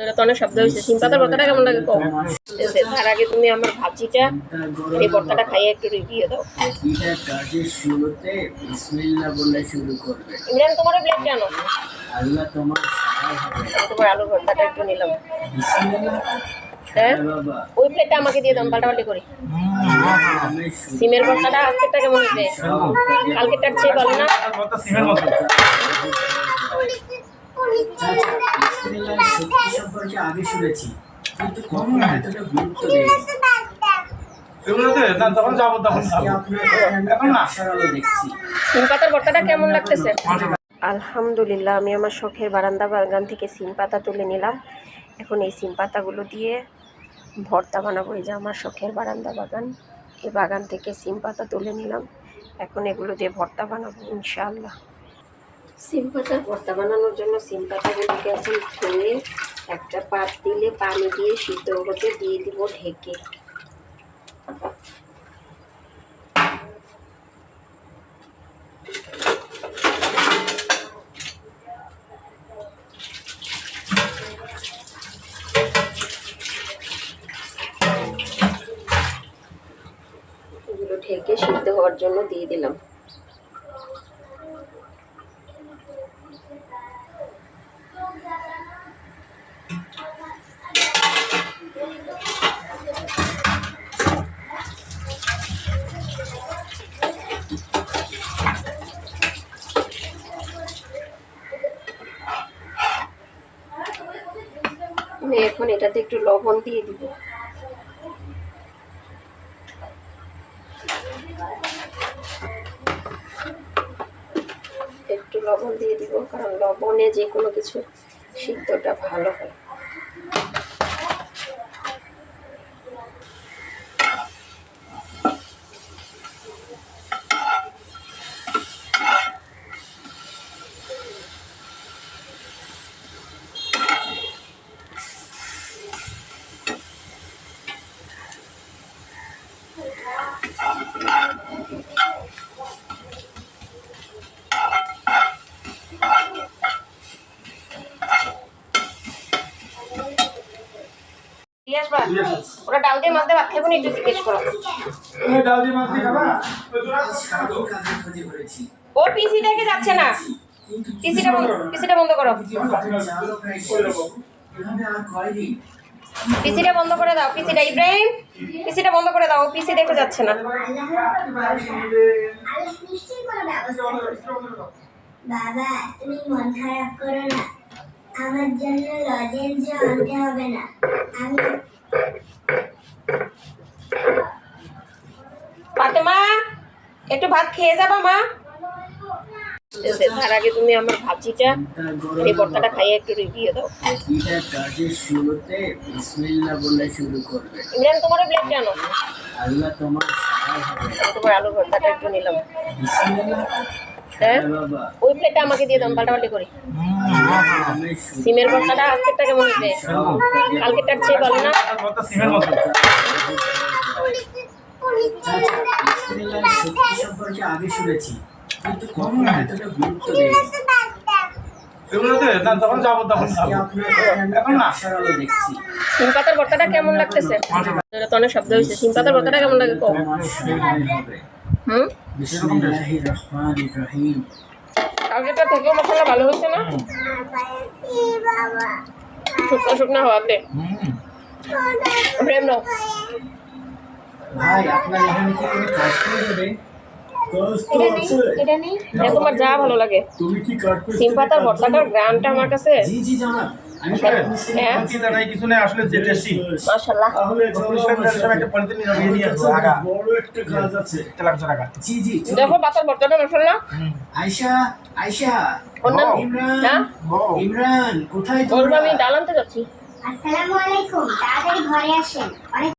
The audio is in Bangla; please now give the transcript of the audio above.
এটা তো অনেক শব্দ হয়েছে। সিম পাতার ভর্তাটা কেমন লাগে কম? তার আগে তুমি আমার ভাজিটা এই ভর্তাটা খাইয়ে একটু রিভিউ দাও। কাজের শুরুতে বিসমিল্লাহ বলে শুরু করবে। ইমরান তোমার প্লেট জানো? আল্লাহ তোমার সহায় হবে। তোমার আলু ভর্তাটা একটু নিলাম। বিসমিল্লাহ। হ্যাঁ ওই প্লেটটা আমাকে দিয়ে দাও, পাল্টাপাল্টি করি। সিমের ভর্তাটা আজকেরটা কেমন হয়েছে? কালকেরটার চেয়ে ভালো না? সিমের মতো বিসমিল্লাহ শক্তি সম্পর্কে আগে শুনেছি, কিন্তু কখনো এতটা গুরুত্ব দেইনি। এগুলোতে না যখন যাবো তখন এখন না আশার দেখছি। সিম পাতার ভর্তাটা কেমন লাগতেছে? আলহামদুলিল্লাহ, আমি আমার শখের বারান্দা বাগান থেকে সিম পাতা তুলে নিলাম। এখন এই সিম পাতাগুলো দিয়ে ভর্তা বানাবো। এই যে আমার শখের বারান্দা বাগান, এই বাগান থেকে সিম পাতা তুলে নিলাম। এখন এগুলো দিয়ে ভর্তা বানাবো ইনশাআল্লাহ। সিম পাতার ভর্তা বানানোর জন্য সিম পাতাগুলোকে এখন ধুয়ে একটা পাতিলে পানি দিয়ে সিদ্ধ হতে দিয়ে দিব ঢেকে। এগুলো ঢেকে সিদ্ধ হওয়ার জন্য দিয়ে দিলাম। আমি এখন এটাতে একটু লবণ দিয়ে দিব। একটু লবণ দিয়ে দিব, কারণ লবণে যে কোনো কিছু সিদ্ধটা ভালো হয়। ওরা ডাল দিয়ে মাছ দিয়ে ভাত খাইবো না, একটু জিজ্ঞেস করো। ডাল দিয়ে মাছ দিয়ে খাবা? ও পিসিটাকে যাচ্ছে না, পিসিটা বন্ধ করো, পিসিটা বন্ধ করে দাও। পিসিটা ইব্রাহিম, পিসিটা বন্ধ করে দাও, পিসি দেখে যাচ্ছে না। বাবা তুমি মন খারাপ করো না, আমার জন্য লজেন্স আনতে হবে না। আমি ফাতেমা একটু ভাত খেয়ে যাবা মা? তার আগে তুমি আমার ভাজিটা এই ভর্তাটা খাইয়ে একটু রিভিউ দাও। কাজের শুরুতে বিসমিল্লাহ বলে শুরু করবে। ইমরান তোমার প্লেট জানো? আল্লাহ তোমার সহায় হবে। তোমার আলু ভর্তাটা একটু নিলাম। বিসমিল্লাহ। হ্যাঁ ওই প্লেটটা আমাকে দিয়ে দাও, পাল্টাপাল্টি করি। সিমের ভর্তাটা আজকেরটা কেমন হয়েছে? কালকেরটার চেয়ে ভালো না? সিমের মতো বিসমিল্লাহ শক্তি সম্পর্কে আগে শুনেছি, কিন্তু কখনো এতটা গুরুত্ব দেইনি। এগুলোতে না যখন যাবো তখন এখন না আশার দেখছি। সিম পাতার ভর্তাটা কেমন লাগতেছে? এটা তো অনেক শব্দ হয়েছে। সিম পাতার ভর্তাটা কেমন লাগে কম? বিসমিল্লাহির রহমানির রহিম। কালকেরটা থেকেও মশলা ভালো হচ্ছে না? শুকনো শুকনো হওয়াতে প্রেম নাও। ভাই আপনার এখানে কি কোনো কাজ করে দেবে? এটা তোমার যা ভালো লাগে। সিম পাতার ভর্তাটার গ্রামটা আমার কাছে জি জি জানাব। হ্যাঁ চিন্তা নাই কিছু নেই, আসলে যে টেস্টি মাশাআল্লাহ। একটা পলিথিন নিয়ে আসবো। আগা বড় একটা কাজ আছে, 1 লাখ টাকা। জি জি দেখো পাতার ভর্তাটা মাশাআল্লাহ। আয়শা আয়শা ইমরান হ্যাঁ ইমরান কোথায় বলবো, তোমরা? আমি ডাল আনতে যাচ্ছি। আসসালামু আলাইকুম, তাড়াতাড়ি ঘরে আসেন।